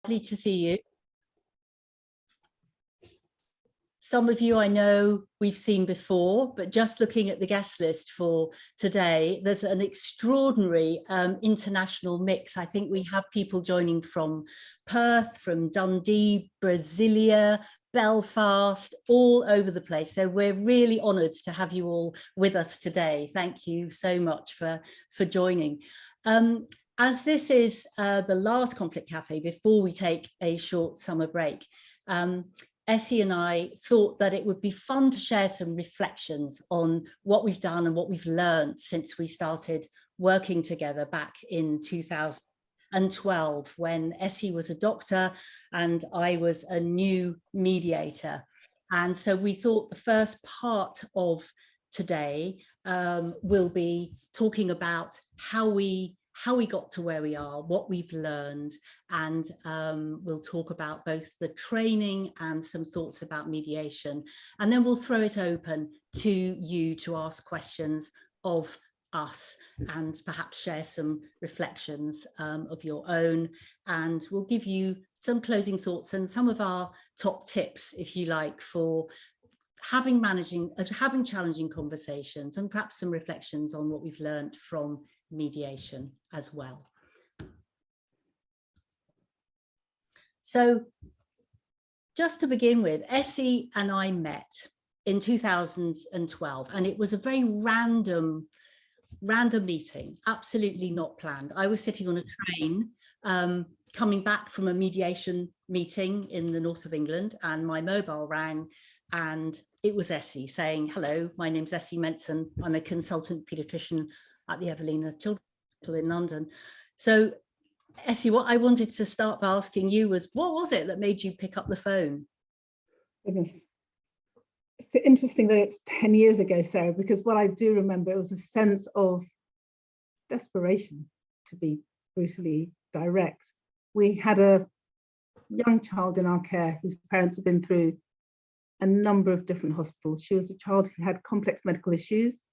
Lovely to see you. Some of you I know we've seen before, but just looking at the guest list for today, there's an extraordinary international mix. I think we have people joining from Perth, from Dundee, Brasilia, Belfast, all over the place. So we're really honoured to have you all with us today. Thank you so much for joining. As this is the last Conflict Cafe before we take a short summer break, Esse and I thought that it would be fun to share some reflections on what we've done and what we've learned since we started working together back in 2012, when Esse was a doctor and I was a new mediator. And so we thought the first part of today will be talking about how we got to where we are, what we've learned, and we'll talk about both the training and some thoughts about mediation. And then we'll throw it open to you to ask questions of us and perhaps share some reflections of your own. And we'll give you some closing thoughts and some of our top tips, if you like, for having challenging conversations, and perhaps some reflections on what we've learned from mediation as well. So just to begin with, Esse and I met in 2012, and it was a very random meeting, absolutely not planned. I was sitting on a train coming back from a mediation meeting in the north of England, and my mobile rang, and it was Esse saying, "Hello, my name's Esse Menson. I'm a consultant paediatrician at the Evelina Children's Hospital in London." So Esse, what I wanted to start by asking you was, what was it that made you pick up the phone? Goodness. It's interesting that it's 10 years ago, Sarah, because what I do remember, it was a sense of desperation, to be brutally direct. We had a young child in our care whose parents had been through a number of different hospitals. She was a child who had complex medical issues.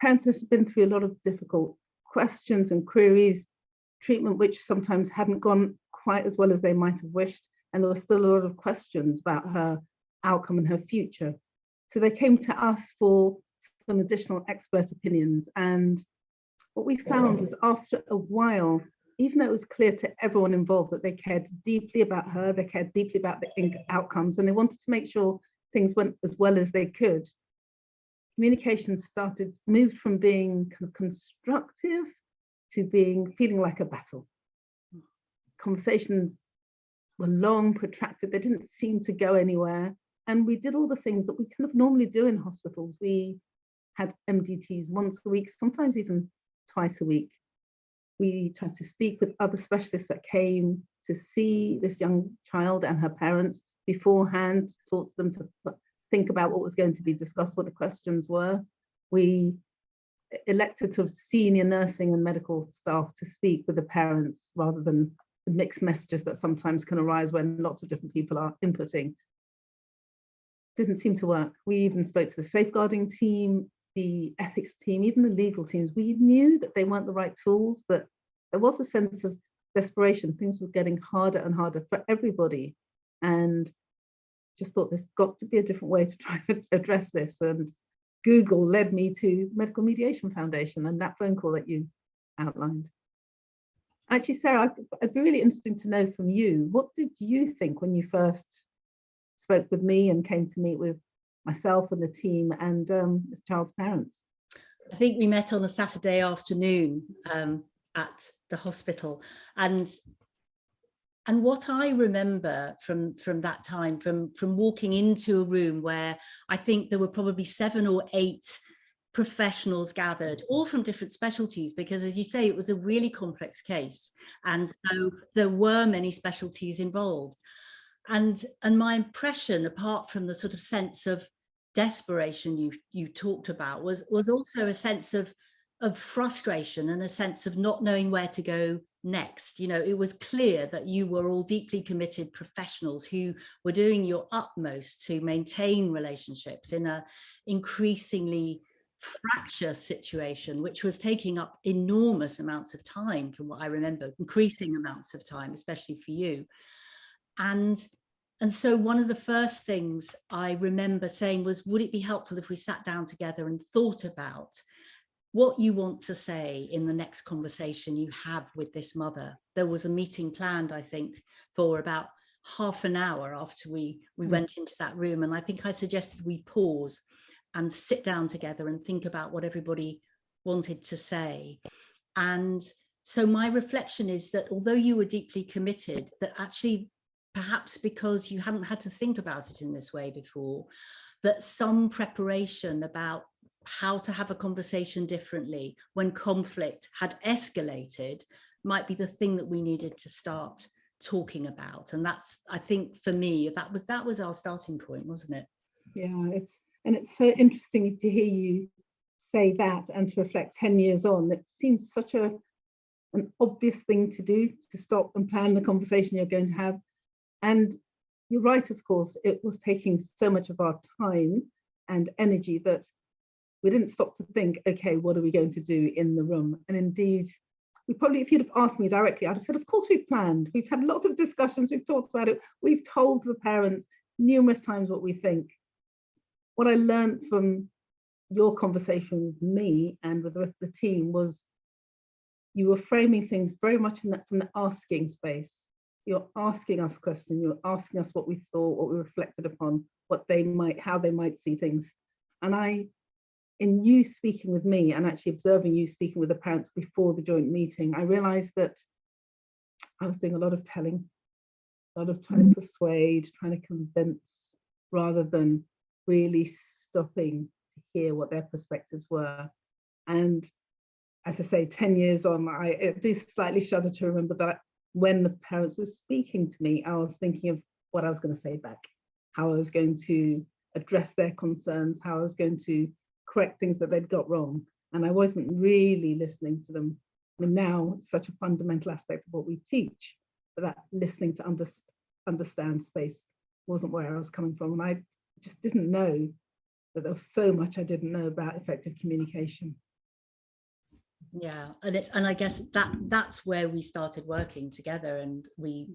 Parents had been through a lot of difficult questions and queries, treatment which sometimes hadn't gone quite as well as they might have wished, and there were still a lot of questions about her outcome and her future. So they came to us for some additional expert opinions, and what we found was, after a while, even though it was clear to everyone involved that they cared deeply about her, they cared deeply about the outcomes, and they wanted to make sure things went as well as they could, communication moved from being kind of constructive to feeling like a battle. Conversations were long, protracted, they didn't seem to go anywhere. And we did all the things that we kind of normally do in hospitals. We had MDTs once a week, sometimes even twice a week. We tried to speak with other specialists that came to see this young child and her parents beforehand, taught them to think about what was going to be discussed, what the questions were. We elected sort of senior nursing and medical staff to speak with the parents rather than the mixed messages that sometimes can arise when lots of different people are inputting. Didn't seem to work. We even spoke to the safeguarding team, the ethics team, even the legal teams. We knew that they weren't the right tools, but there was a sense of desperation. Things were getting harder and harder for everybody. And just thought there's got to be a different way to try to address this. And Google led me to Medical Mediation Foundation and that phone call that you outlined. Actually, Sarah, it'd be really interesting to know from you, what did you think when you first spoke with me and came to meet with myself and the team and this child's parents? I think we met on a Saturday afternoon at the hospital, and what I remember from that time, from walking into a room where I think there were probably 7 or 8 professionals gathered, all from different specialties, because as you say, it was a really complex case, and so there were many specialties involved. And my impression, apart from the sort of sense of desperation you talked about, was also a sense of frustration and a sense of not knowing where to go next. You know, it was clear that you were all deeply committed professionals who were doing your utmost to maintain relationships in a increasingly fracture situation, which was taking up enormous amounts of time from what I remember, increasing amounts of time, especially for you. And so one of the first things I remember saying was, would it be helpful if we sat down together and thought about what you want to say in the next conversation you have with this mother? There was a meeting planned, I think, for about half an hour after we went into that room. And I think I suggested we pause and sit down together and think about what everybody wanted to say. And so my reflection is that although you were deeply committed, that actually, perhaps because you hadn't had to think about it in this way before, that some preparation about how to have a conversation differently when conflict had escalated might be the thing that we needed to start talking about. And that's, I think for me, that was our starting point, wasn't it? Yeah, it's so interesting to hear you say that and to reflect 10 years on. It seems such an obvious thing to do, to stop and plan the conversation you're going to have. And you're right, of course, it was taking so much of our time and energy that we didn't stop to think, okay, what are we going to do in the room? And indeed, we probably, if you'd have asked me directly, I'd have said, of course we've planned. We've had lots of discussions, we've talked about it. We've told the parents numerous times what we think. What I learned from your conversation with me and with the rest of the team was you were framing things very much from the asking space. You're asking us questions, you're asking us what we thought, what we reflected upon, how they might see things. And in you speaking with me and actually observing you speaking with the parents before the joint meeting, I realized that I was doing a lot of telling, a lot of trying to persuade, trying to convince, rather than really stopping to hear what their perspectives were. And as I say, 10 years on, I do slightly shudder to remember that when the parents were speaking to me, I was thinking of what I was going to say back, how I was going to address their concerns, how I was going to correct things that they'd got wrong. And I wasn't really listening to them. I mean, now it's such a fundamental aspect of what we teach, but that listening to understand space wasn't where I was coming from. And I just didn't know that there was so much I didn't know about effective communication. Yeah, and I guess that's where we started working together, and we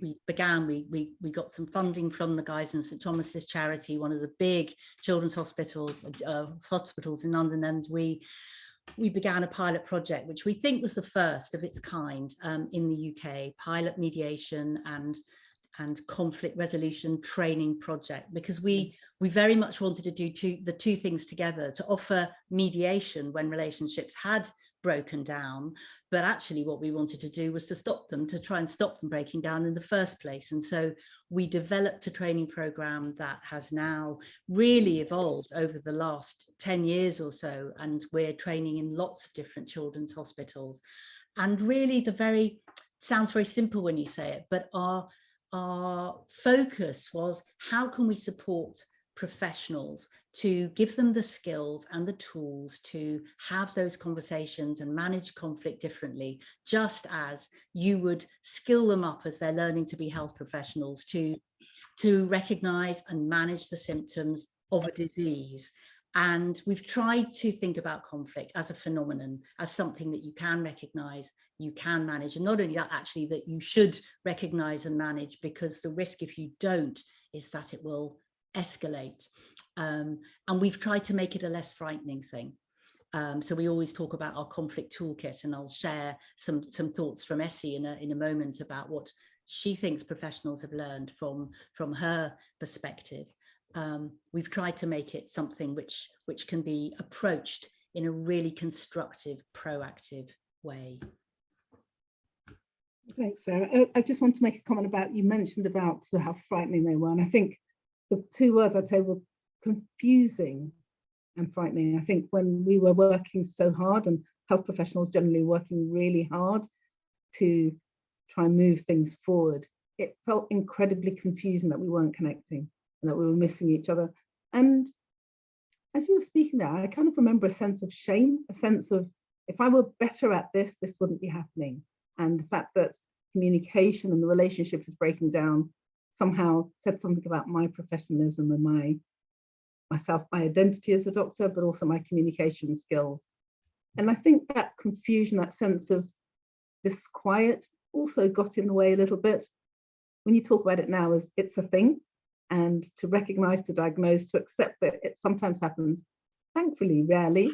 got some funding from the guys in St Thomas's charity, one of the big children's hospitals in London, and we began a pilot project which we think was the first of its kind in the UK, pilot mediation and conflict resolution training project, because we very much wanted to do the two things together, to offer mediation when relationships had broken down, but actually what we wanted to do was to try and stop them breaking down in the first place. And so we developed a training program that has now really evolved over the last 10 years or so, and we're training in lots of different children's hospitals. And really sounds very simple when you say it, but our focus was, how can we support professionals to give them the skills and the tools to have those conversations and manage conflict differently, just as you would skill them up as they're learning to be health professionals to recognize and manage the symptoms of a disease. And we've tried to think about conflict as a phenomenon, as something that you can recognize, you can manage, and not only that, actually, that you should recognize and manage, because the risk if you don't is that it will escalate. And we've tried to make it a less frightening thing. So we always talk about our conflict toolkit, and I'll share some thoughts from Esse in a moment about what she thinks professionals have learned from her perspective. We've tried to make it something which can be approached in a really constructive, proactive way. Thanks, Sarah. I just want to make a comment about, you mentioned about sort of how frightening they were, and I think the two words I'd say were confusing and frightening. I think when we were working so hard, and health professionals generally working really hard to try and move things forward, it felt incredibly confusing that we weren't connecting and that we were missing each other. And as you were speaking there, I kind of remember a sense of shame, a sense of, if I were better at this, this wouldn't be happening. And the fact that communication and the relationship is breaking down somehow said something about my professionalism and my myself, my identity as a doctor, but also my communication skills. And I think that confusion, that sense of disquiet also got in the way a little bit. When you talk about it now as it's a thing, and to recognize, to diagnose, to accept that it sometimes happens, thankfully, rarely,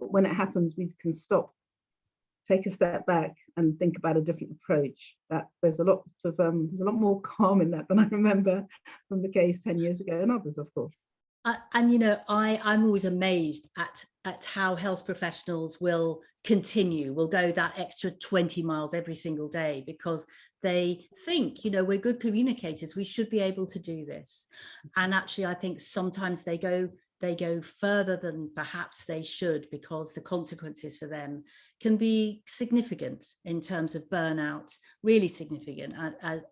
but when it happens, we can stop, take a step back and think about a different approach. That there's a lot more calm in that than I remember from the case 10 years ago, and others, of course. And you know, I'm always amazed at how health professionals will go that extra 20 miles every single day, because they think, you know, we're good communicators, we should be able to do this. And actually, I think sometimes they go further than perhaps they should, because the consequences for them can be significant in terms of burnout, really significant,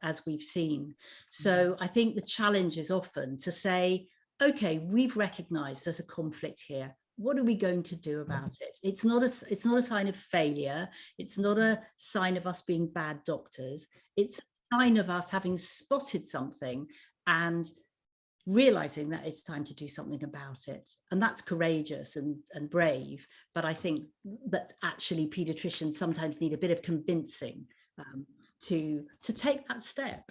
as we've seen. So I think the challenge is often to say, okay, we've recognized there's a conflict here. What are we going to do about it? It's not a sign of failure. It's not a sign of us being bad doctors. It's a sign of us having spotted something and realizing that it's time to do something about it. And that's courageous and brave. But I think that actually pediatricians sometimes need a bit of convincing to take that step.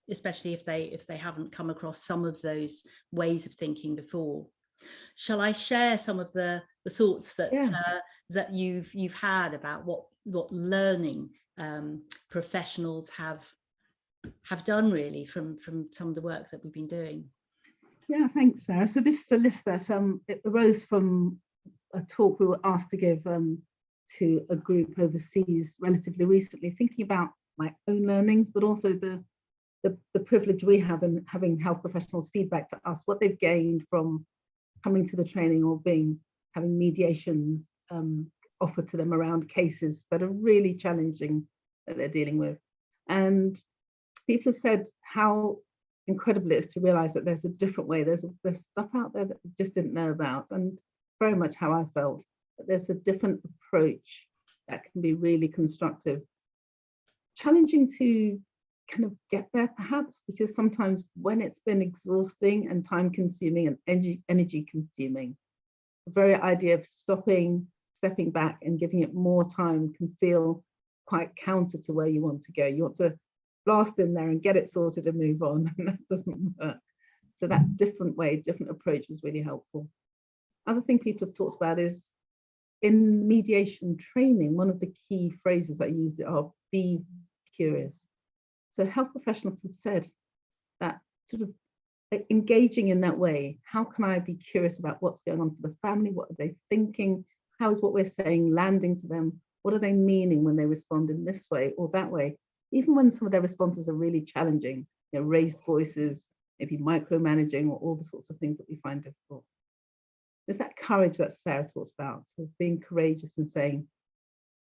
Especially if they haven't come across some of those ways of thinking before. Shall I share some of the thoughts that that you've had about what learning professionals have done really from some of the work that we've been doing? Yeah, thanks, Sarah. So this is a list that it arose from a talk we were asked to give to a group overseas relatively recently, thinking about my own learnings, but also the privilege we have in having health professionals feedback to us what they've gained from coming to the training or having mediations offered to them around cases that are really challenging that they're dealing with. And people have said how incredible it is to realize that there's a different way, there's stuff out there that we just didn't know about, and very much how I felt, that there's a different approach that can be really constructive. Challenging to kind of get there perhaps, because sometimes when it's been exhausting and time consuming and energy consuming, the very idea of stepping back and giving it more time can feel quite counter to where you want to go. You want to blast in there and get it sorted and move on, and that doesn't work. So that different approach was really helpful. Other thing people have talked about is in mediation training, one of the key phrases I used are be curious. So health professionals have said that sort of engaging in that way, how can I be curious about what's going on for the family? What are they thinking? How is what we're saying landing to them? What are they meaning when they respond in this way or that way? Even when some of their responses are really challenging, you know, raised voices, maybe micromanaging, or all the sorts of things that we find difficult. There's that courage that Sarah talks about, so being courageous and saying,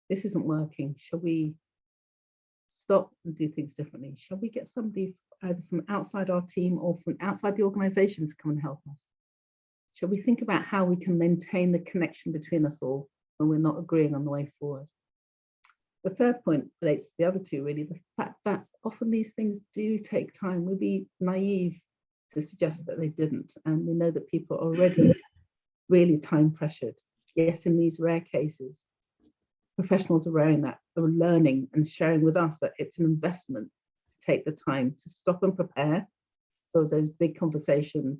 this isn't working. Shall we stop and do things differently? Shall we get somebody either from outside our team or from outside the organization to come and help us? Shall we think about how we can maintain the connection between us all when we're not agreeing on the way forward? The third point relates to the other two, really, the fact that often these things do take time. We'd be naive to suggest that they didn't. And we know that people are already really time pressured. Yet in these rare cases, professionals are learning and sharing with us that it's an investment to take the time to stop and prepare for those big conversations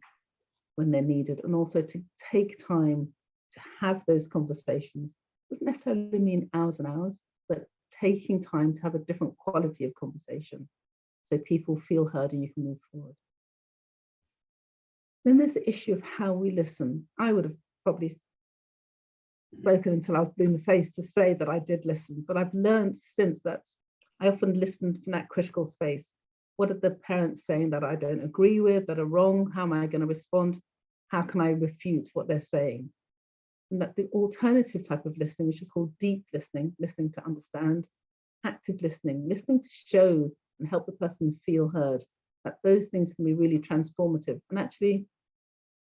when they're needed, and also to take time to have those conversations. Doesn't necessarily mean hours and hours, but taking time to have a different quality of conversation so people feel heard and you can move forward. Then there's the issue of how we listen. I would have probably spoken until I was blue in the face to say that I did listen, but I've learned since that I often listened from that critical space. What are the parents saying that I don't agree with, that are wrong? How am I going to respond? How can I refute what they're saying? And that the alternative type of listening, which is called deep listening, listening to understand, active listening, listening to show and help the person feel heard, that those things can be really transformative. And actually,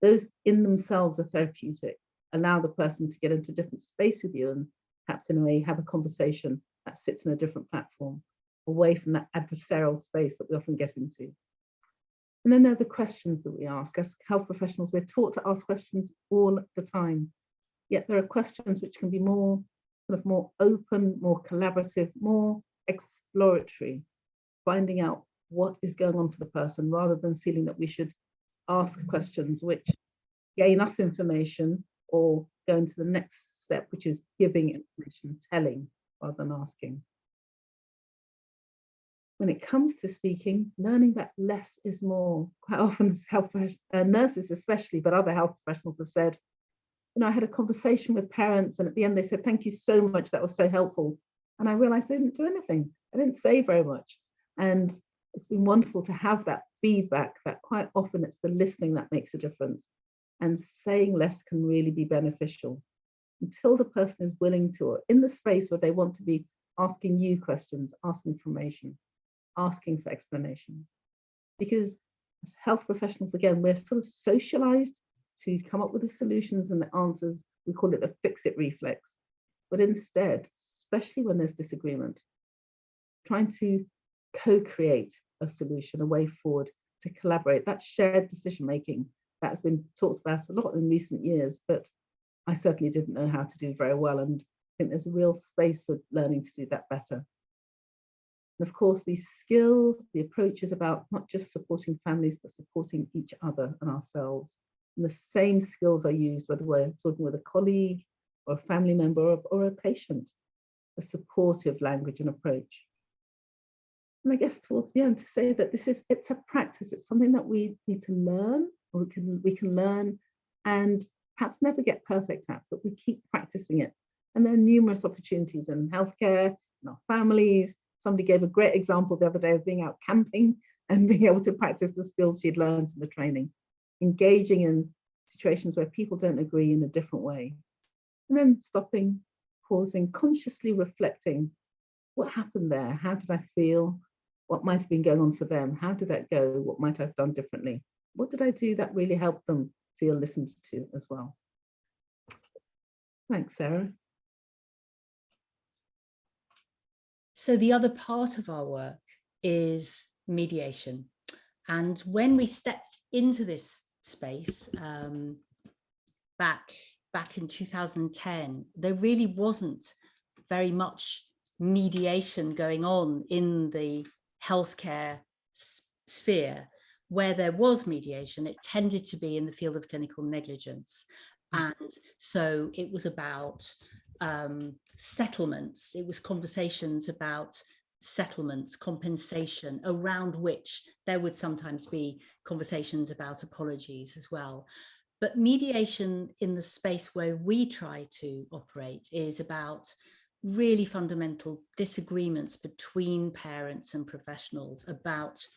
those in themselves are therapeutic. Allow the person to get into a different space with you and perhaps in a way have a conversation that sits in a different platform, away from that adversarial space that we often get into. And then there are the questions that we ask. As health professionals, we're taught to ask questions all the time. Yet there are questions which can be more open, more collaborative, more exploratory, finding out what is going on for the person, rather than feeling that we should ask questions which gain us information or go into the next step, which is giving information, telling, rather than asking. When it comes to speaking, learning that less is more. Quite often, as health nurses especially, but other health professionals have said, I had a conversation with parents, and at the end they said, "Thank you so much, that was so helpful." And I realized they didn't do anything. I didn't say very much. And it's been wonderful to have that feedback, that quite often it's the listening that makes a difference. And saying less can really be beneficial until the person is willing to, or in the space where they want to be asking you questions, asking information, asking for explanations. Because as health professionals, again, we're sort of socialized to come up with the solutions and the answers. We call it the fix-it reflex. But instead, especially when there's disagreement, trying to co-create a solution, a way forward, to collaborate, that shared decision-making that has been talked about a lot in recent years, but I certainly didn't know how to do very well. And I think there's a real space for learning to do that better. And of course, these skills, the approach is about not just supporting families, but supporting each other and ourselves. And the same skills are used whether we're talking with a colleague or a family member or a patient, a supportive language and approach. And I guess towards the end to say that it's a practice, it's something that we need to learn, or we can learn and perhaps never get perfect at, but we keep practicing it. And there are numerous opportunities in healthcare, in our families. Somebody gave a great example the other day of being out camping and being able to practice the skills she'd learned in the training, engaging in situations where people don't agree in a different way. And then stopping, pausing, consciously reflecting, what happened there? How did I feel? What might have been going on for them? How did that go? What might I have done differently? What did I do that really helped them feel listened to as well? Thanks, Sarah. So the other part of our work is mediation. And when we stepped into this space back in 2010, there really wasn't very much mediation going on in the healthcare sphere. Where there was mediation, it tended to be in the field of clinical negligence. And so it was about settlements. It was conversations about settlements, compensation, around which there would sometimes be conversations about apologies as well. But mediation in the space where we try to operate is about really fundamental disagreements between parents and professionals about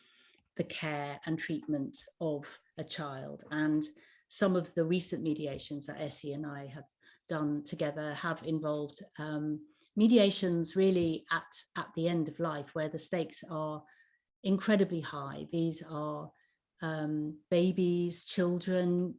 the care and treatment of a child. And some of the recent mediations that Esse and I have done together have involved mediations really at the end of life, where the stakes are incredibly high. These are babies, children,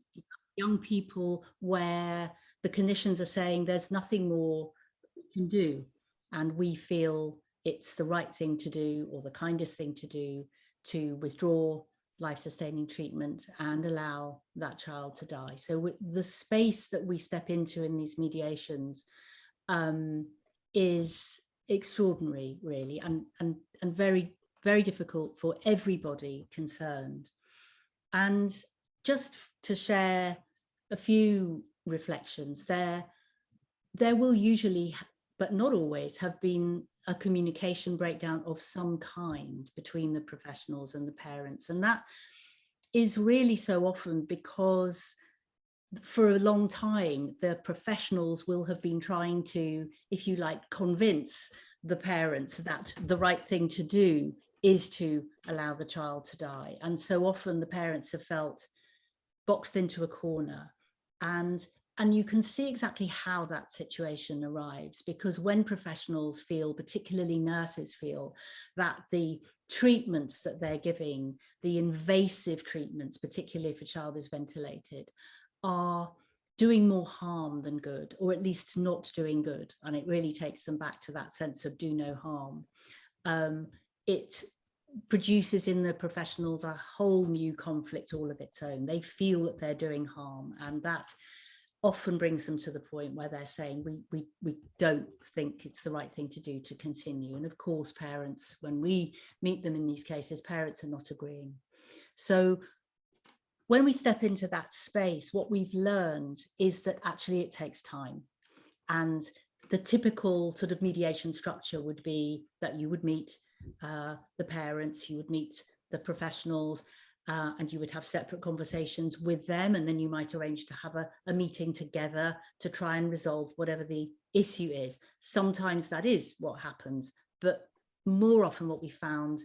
young people, where the clinicians are saying there's nothing more we can do, and we feel it's the right thing to do, or the kindest thing to do, to withdraw life-sustaining treatment and allow that child to die. So the space that we step into in these mediations is extraordinary, really, and very, very difficult for everybody concerned. And just to share a few reflections, there will usually, but not always, have been a communication breakdown of some kind between the professionals and the parents. And that is really so often because for a long time, the professionals will have been trying to, if you like, convince the parents that the right thing to do is to allow the child to die. And so often the parents have felt boxed into a corner. And you can see exactly how that situation arrives, because when professionals feel, particularly nurses feel, that the treatments that they're giving, the invasive treatments, particularly if a child is ventilated, are doing more harm than good, or at least not doing good, and it really takes them back to that sense of do no harm, produces in the professionals a whole new conflict all of its own. They feel that they're doing harm, and that often brings them to the point where they're saying we don't think it's the right thing to do to continue. And of course, parents, when we meet them in these cases, parents are not agreeing. So when we step into that space, what we've learned is that actually it takes time. And the typical sort of mediation structure would be that you would meet the parents, you would meet the professionals, and you would have separate conversations with them, and then you might arrange to have a meeting together to try and resolve whatever the issue is. Sometimes that is what happens, but more often what we found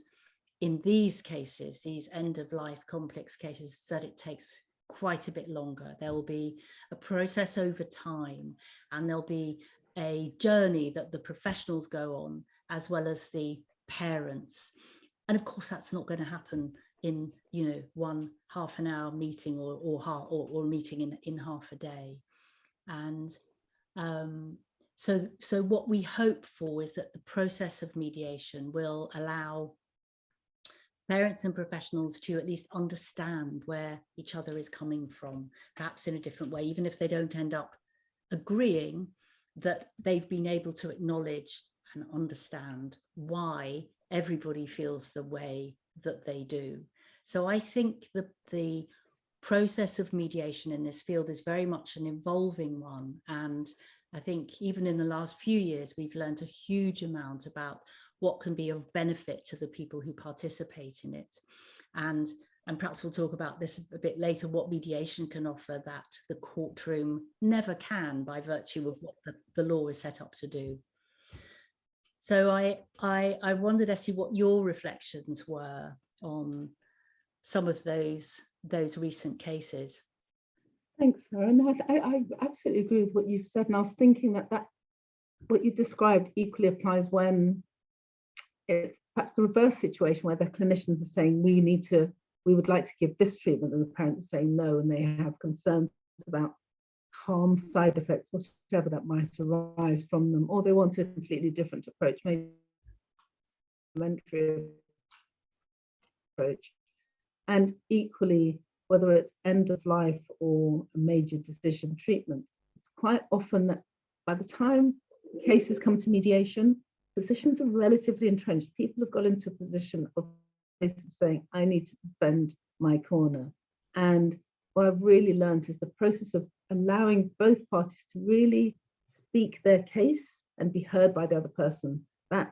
in these cases, these end-of-life complex cases, is that it takes quite a bit longer. There will be a process over time, and there'll be a journey that the professionals go on, as well as the parents. And of course, that's not going to happen in, you know, one half an hour meeting or meeting in half a day. And so what we hope for is that the process of mediation will allow parents and professionals to at least understand where each other is coming from, perhaps in a different way, even if they don't end up agreeing, that they've been able to acknowledge and understand why everybody feels the way that they do. So I think the process of mediation in this field is very much an evolving one. And I think even in the last few years, we've learned a huge amount about what can be of benefit to the people who participate in it. And perhaps we'll talk about this a bit later, what mediation can offer that the courtroom never can by virtue of what the law is set up to do. So I wondered, Esse, what your reflections were on some of those recent cases. Thanks, Sarah. No, I absolutely agree with what you've said. And I was thinking that what you described equally applies when it's perhaps the reverse situation where the clinicians are saying we would like to give this treatment, and the parents are saying no, and they have concerns about harm, side effects, whatever that might arise from them, or they want a completely different approach, maybe a complementary approach. And equally, whether it's end of life or a major decision treatment, it's quite often that by the time cases come to mediation, positions are relatively entrenched. People have got into a position of saying, I need to defend my corner. And what I've really learned is the process of allowing both parties to really speak their case and be heard by the other person. That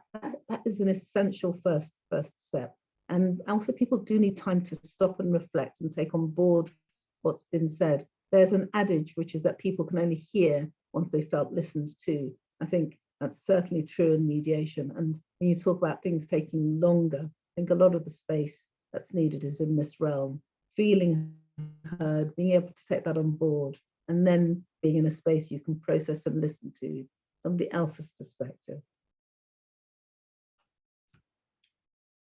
is an essential first step. And also people do need time to stop and reflect and take on board what's been said. There's an adage, which is that people can only hear once they felt listened to. I think that's certainly true in mediation. And when you talk about things taking longer, I think a lot of the space that's needed is in this realm, feeling heard, being able to take that on board, and then being in a space you can process and listen to somebody else's perspective.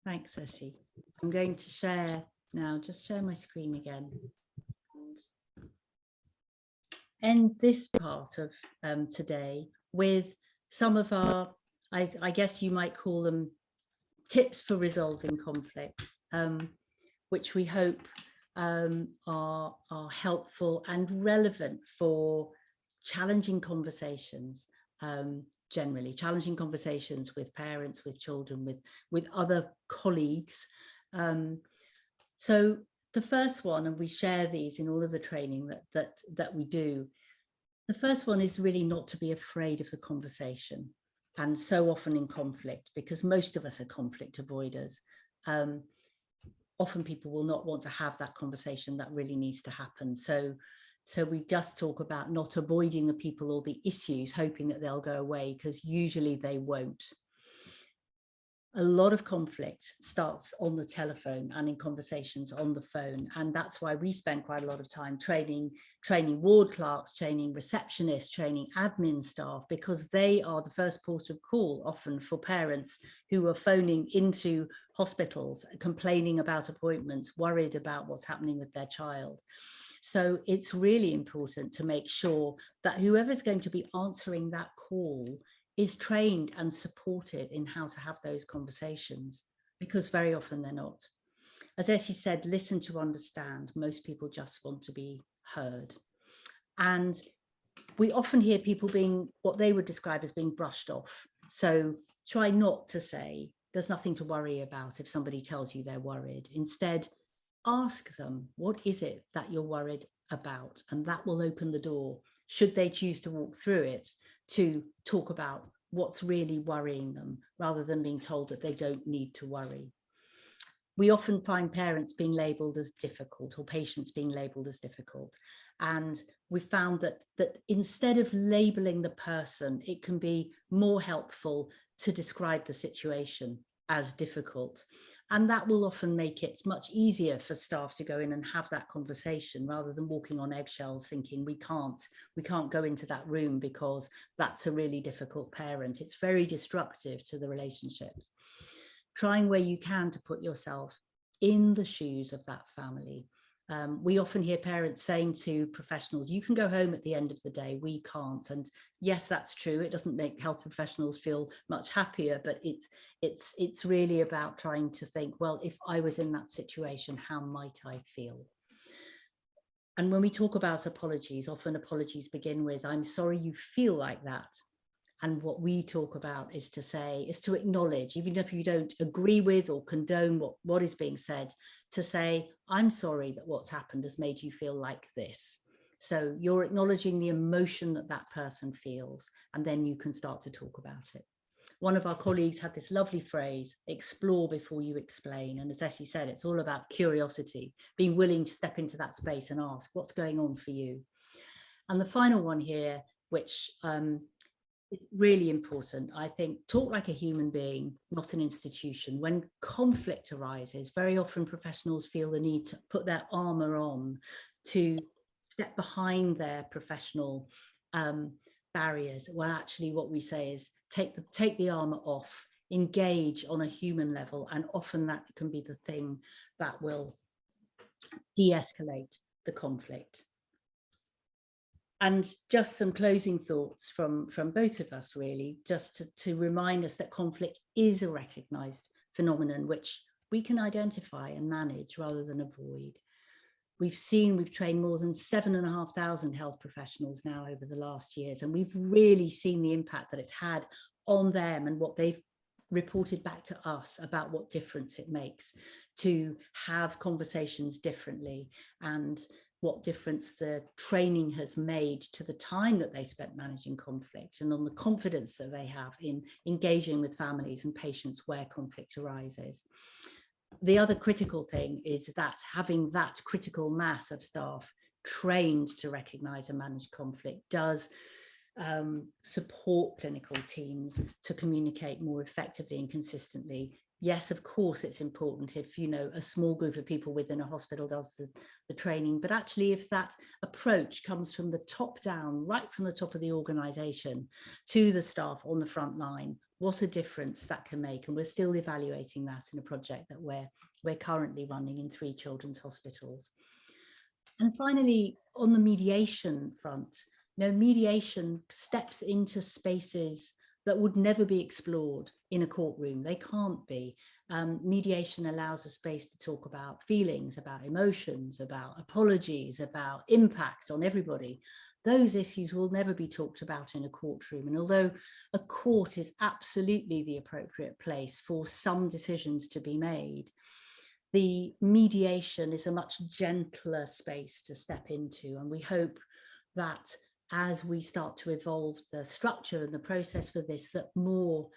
Thanks, Esse. I'm going to share now, just share my screen again. And end this part of today with some of our, I guess you might call them tips for resolving conflict, which we hope are helpful and relevant for challenging conversations, generally challenging conversations with parents, with children, with other colleagues. So the first one, and we share these in all of the training that we do, the first one is really not to be afraid of the conversation. And so often in conflict, because most of us are conflict avoiders, often people will not want to have that conversation that really needs to happen. So we just talk about not avoiding the people or the issues, hoping that they'll go away, because usually they won't. A lot of conflict starts on the telephone and in conversations on the phone. And that's why we spend quite a lot of time training ward clerks, training receptionists, training admin staff, because they are the first port of call often for parents who are phoning into hospitals, complaining about appointments, worried about what's happening with their child. So it's really important to make sure that whoever's going to be answering that call is trained and supported in how to have those conversations, because very often they're not. As Esse said, listen to understand. Most people just want to be heard. And we often hear people being what they would describe as being brushed off. So try not to say, there's nothing to worry about if somebody tells you they're worried. Instead, ask them, what is it that you're worried about? And that will open the door, should they choose to walk through it, to talk about what's really worrying them, rather than being told that they don't need to worry. We often find parents being labelled as difficult, or patients being labelled as difficult. And we found that instead of labelling the person, it can be more helpful to describe the situation as difficult. And that will often make it much easier for staff to go in and have that conversation, rather than walking on eggshells thinking we can't go into that room because that's a really difficult parent. It's very destructive to the relationships. Trying where you can to put yourself in the shoes of that family. We often hear parents saying to professionals, you can go home at the end of the day, we can't. And yes, that's true. It doesn't make health professionals feel much happier, but it's really about trying to think, well, if I was in that situation, how might I feel? And when we talk about apologies, often apologies begin with, I'm sorry you feel like that. And what we talk about is to acknowledge, even if you don't agree with or condone what is being said, to say, I'm sorry that what's happened has made you feel like this. So you're acknowledging the emotion that that person feels, and then you can start to talk about it. One of our colleagues had this lovely phrase, explore before you explain. And as Esse said, it's all about curiosity, being willing to step into that space and ask, what's going on for you? And the final one here, which it's really important, I think, talk like a human being, not an institution. When conflict arises, very often professionals feel the need to put their armor on, to step behind their professional barriers. Well, actually what we say is take the armor off, engage on a human level, and often that can be the thing that will de-escalate the conflict. And just some closing thoughts from both of us, really, just to remind us that conflict is a recognised phenomenon which we can identify and manage rather than avoid. We've trained more than 7,500 health professionals now over the last years, and we've really seen the impact that it's had on them and what they've reported back to us about what difference it makes to have conversations differently, and what difference the training has made to the time that they spent managing conflict, and on the confidence that they have in engaging with families and patients where conflict arises. The other critical thing is that having that critical mass of staff trained to recognise and manage conflict does support clinical teams to communicate more effectively and consistently. Yes, of course, it's important if, a small group of people within a hospital does the training, but actually if that approach comes from the top down, right from the top of the organisation to the staff on the front line, what a difference that can make. And we're still evaluating that in a project that we're currently running in 3 children's hospitals. And finally, on the mediation front, mediation steps into spaces that would never be explored in a courtroom. They can't be. Mediation allows a space to talk about feelings, about emotions, about apologies, about impacts on everybody. Those issues will never be talked about in a courtroom. And although a court is absolutely the appropriate place for some decisions to be made, the mediation is a much gentler space to step into. And we hope that as we start to evolve the structure and the process for this, that more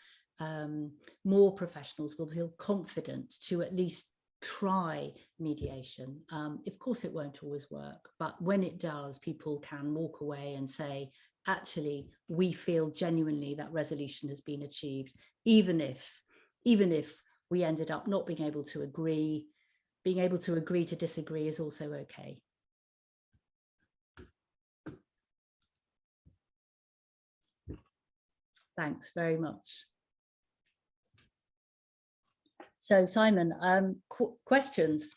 professionals will feel confident to at least try mediation. Of course, it won't always work, but when it does, people can walk away and say, actually, we feel genuinely that resolution has been achieved, even if we ended up not being able to agree. Being able to agree to disagree is also okay. Thanks very much. So Simon, questions?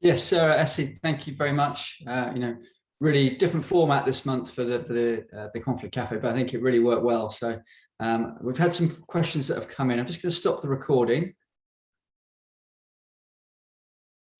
Yes, Esse, thank you very much. Really different format this month for the Conflict Cafe, but I think it really worked well. So We've had some questions that have come in. I'm just going to stop the recording